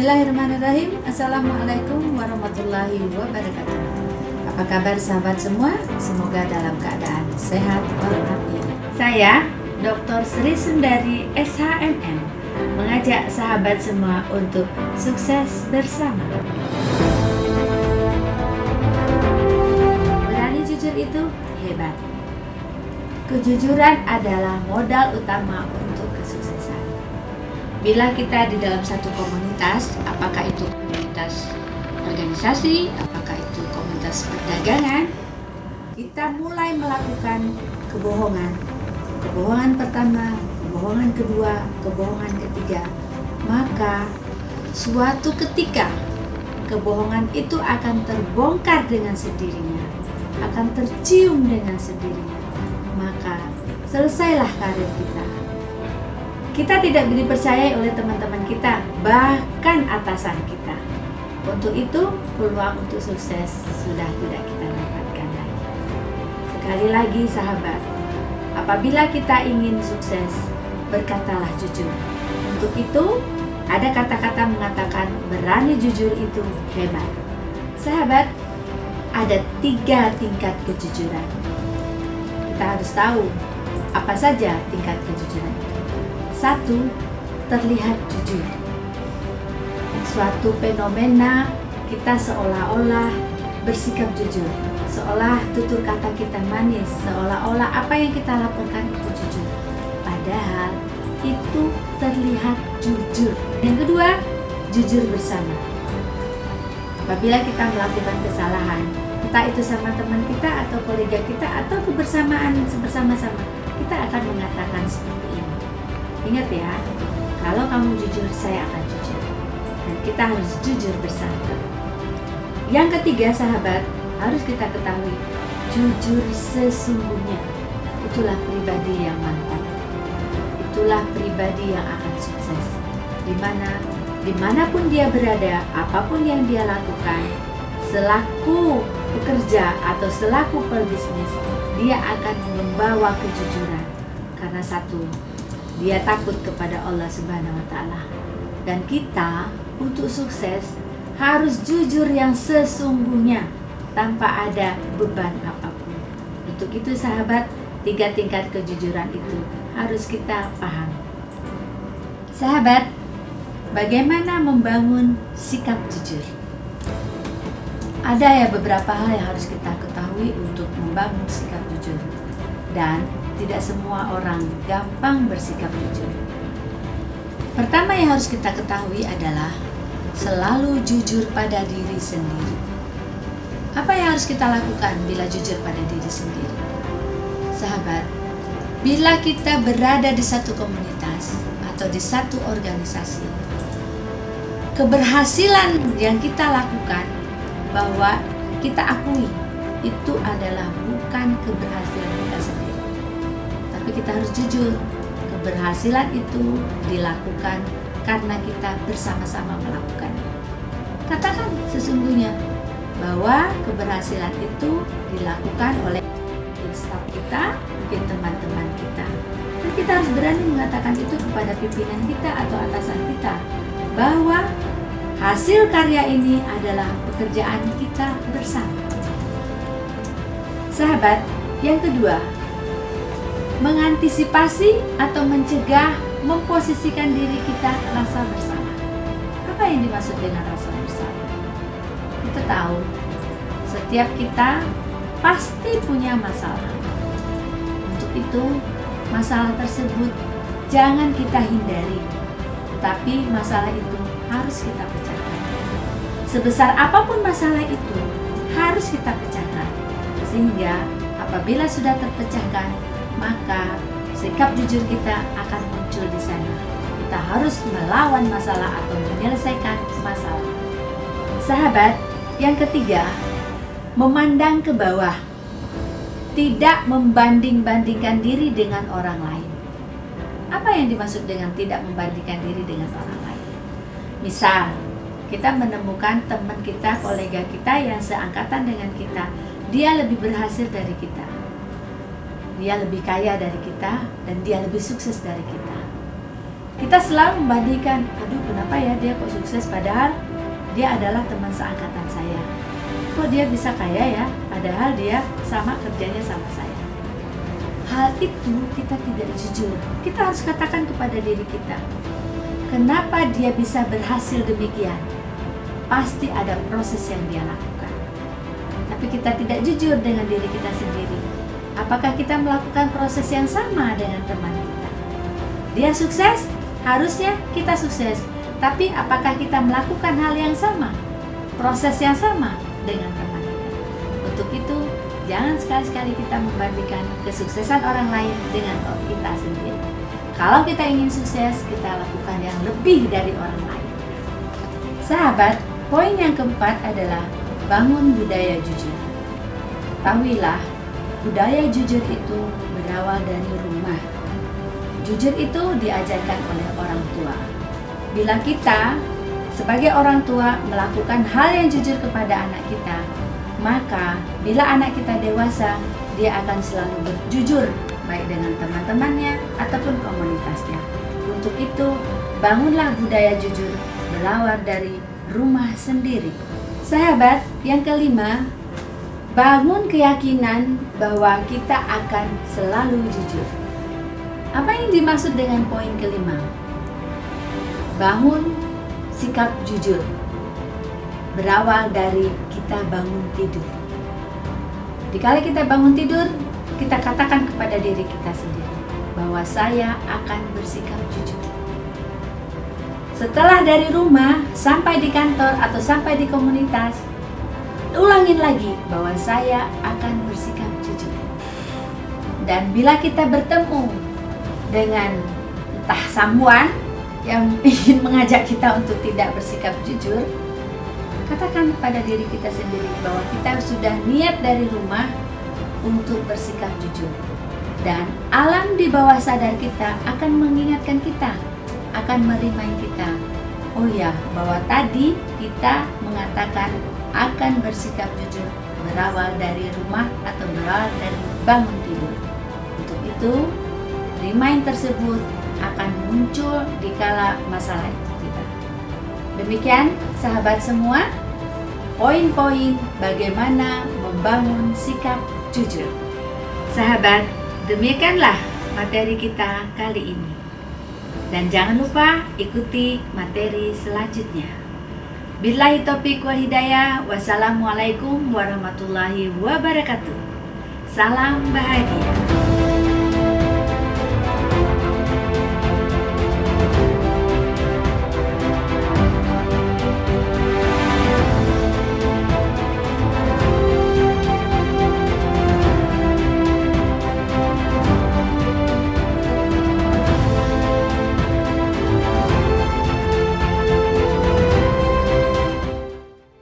Bismillahirrahmanirrahim. Assalamualaikum warahmatullahi wabarakatuh. Apa kabar sahabat semua? Semoga dalam keadaan sehat walafiat. Saya Dr. Sri Sundari SHMM mengajak sahabat semua untuk sukses bersama. Berani jujur itu hebat. Kejujuran adalah modal utama untuk kesuksesan. Bila kita di dalam satu komunitas, apakah itu komunitas organisasi, apakah itu komunitas perdagangan, kita mulai melakukan kebohongan. Kebohongan pertama, kebohongan kedua, kebohongan ketiga. Maka suatu ketika kebohongan itu akan terbongkar dengan sendirinya, akan tercium dengan sendirinya. Maka selesailah karir kita. Kita tidak dipercayai oleh teman-teman kita, bahkan atasan kita. Untuk itu, peluang untuk sukses sudah tidak kita dapatkan lagi. Sekali lagi sahabat, apabila kita ingin sukses, berkatalah jujur. Untuk itu, ada kata-kata mengatakan berani jujur itu hebat. Sahabat, ada 3 tingkat kejujuran. Kita harus tahu apa saja tingkat kejujuran itu. 1. Terlihat jujur. Suatu fenomena kita seolah-olah bersikap jujur, seolah tutur kata kita manis, seolah-olah apa yang kita laporkan itu jujur. Padahal itu terlihat jujur. Yang kedua, jujur bersama. Apabila kita melakukan kesalahan, entah itu sama teman kita atau kolega kita atau kebersamaan bersama-sama, kita akan mengatakan seperti ini. Ingat ya, kalau kamu jujur, saya akan jujur. Dan kita harus jujur bersama. Yang ketiga sahabat, harus kita ketahui, jujur sesungguhnya. Itulah pribadi yang mantap. Itulah pribadi yang akan sukses. Dimanapun dia berada, apapun yang dia lakukan, selaku pekerja atau selaku pebisnis, dia akan membawa kejujuran. Karena satu, dia takut kepada Allah Subhanahu wa Ta'ala. Dan kita untuk sukses harus jujur yang sesungguhnya tanpa ada beban apapun. Untuk itu sahabat, 3 tingkat kejujuran itu harus kita paham. Sahabat, bagaimana membangun sikap jujur? Ada ya beberapa hal yang harus kita ketahui untuk membangun sikap jujur. Dan tidak semua orang gampang bersikap jujur. Pertama yang harus kita ketahui adalah selalu jujur pada diri sendiri. Apa yang harus kita lakukan bila jujur pada diri sendiri? Sahabat, bila kita berada di satu komunitas atau di satu organisasi, keberhasilan yang kita lakukan bahwa kita akui itu adalah bukan keberhasilan kita sendiri. Tapi kita harus jujur, keberhasilan itu dilakukan karena kita bersama-sama melakukannya. Katakan sesungguhnya bahwa keberhasilan itu dilakukan oleh staf kita, mungkin teman-teman kita. Dan kita harus berani mengatakan itu kepada pimpinan kita atau atasan kita, bahwa hasil karya ini adalah pekerjaan kita bersama. Sahabat, yang kedua, mengantisipasi atau mencegah memposisikan diri kita rasa bersalah. Apa yang dimaksud dengan rasa bersalah? Kita tahu setiap kita pasti punya masalah. Untuk itu, masalah tersebut jangan kita hindari, tapi masalah itu harus kita pecahkan. Sebesar apapun masalah itu harus kita pecahkan, sehingga apabila sudah terpecahkan, maka sikap jujur kita akan muncul di sana. Kita harus melawan masalah atau menyelesaikan masalah. Sahabat, yang ketiga, memandang ke bawah. Tidak membanding-bandingkan diri dengan orang lain. Apa yang dimaksud dengan tidak membandingkan diri dengan orang lain? Misal, kita menemukan teman kita, kolega kita yang seangkatan dengan kita, dia lebih berhasil dari kita. Dia lebih kaya dari kita dan dia lebih sukses dari kita. Kita selalu membandingkan, aduh kenapa ya dia kok sukses padahal dia adalah teman seangkatan saya. Kok dia bisa kaya ya, padahal dia sama kerjanya sama saya. Hal itu kita tidak jujur. Kita harus katakan kepada diri kita, kenapa dia bisa berhasil demikian? Pasti ada proses yang dia lakukan. Tapi kita tidak jujur dengan diri kita sendiri. Apakah kita melakukan proses yang sama dengan teman kita? Dia sukses, harusnya kita sukses. Tapi apakah kita melakukan hal yang sama? Proses yang sama dengan teman kita? Untuk itu, jangan sekali-sekali kita membandingkan kesuksesan orang lain dengan kita sendiri. Kalau kita ingin sukses, kita lakukan yang lebih dari orang lain. Sahabat, poin yang keempat adalah bangun budaya jujur. Ketahuilah, budaya jujur itu berawal dari rumah. Jujur itu diajarkan oleh orang tua. Bila kita sebagai orang tua melakukan hal yang jujur kepada anak kita, maka bila anak kita dewasa, dia akan selalu berjujur baik dengan teman-temannya ataupun komunitasnya. Untuk itu, bangunlah budaya jujur berawal dari rumah sendiri. Sahabat, yang kelima, bangun keyakinan bahwa kita akan selalu jujur. Apa yang dimaksud dengan poin kelima? Bangun sikap jujur berawal dari kita bangun tidur. Dikala kita bangun tidur, kita katakan kepada diri kita sendiri bahwa saya akan bersikap jujur. Setelah dari rumah sampai di kantor atau sampai di komunitas, ulangin lagi bahwa saya akan bersikap jujur. Dan bila kita bertemu dengan entah someone yang ingin mengajak kita untuk tidak bersikap jujur, katakan pada diri kita sendiri bahwa kita sudah niat dari rumah untuk bersikap jujur. Dan alam di bawah sadar kita akan mengingatkan kita, akan merimain kita, oh ya, bahwa tadi kita mengatakan akan bersikap jujur berawal dari rumah atau berawal dari bangun tidur. Untuk itu, remind tersebut akan muncul dikala masalah itu tiba. Demikian sahabat semua, poin-poin bagaimana membangun sikap jujur. Sahabat, demikianlah materi kita kali ini. Dan jangan lupa ikuti materi selanjutnya. Billahi taufiq wal hidayah. Wassalamualaikum warahmatullahi wabarakatuh. Salam bahagia.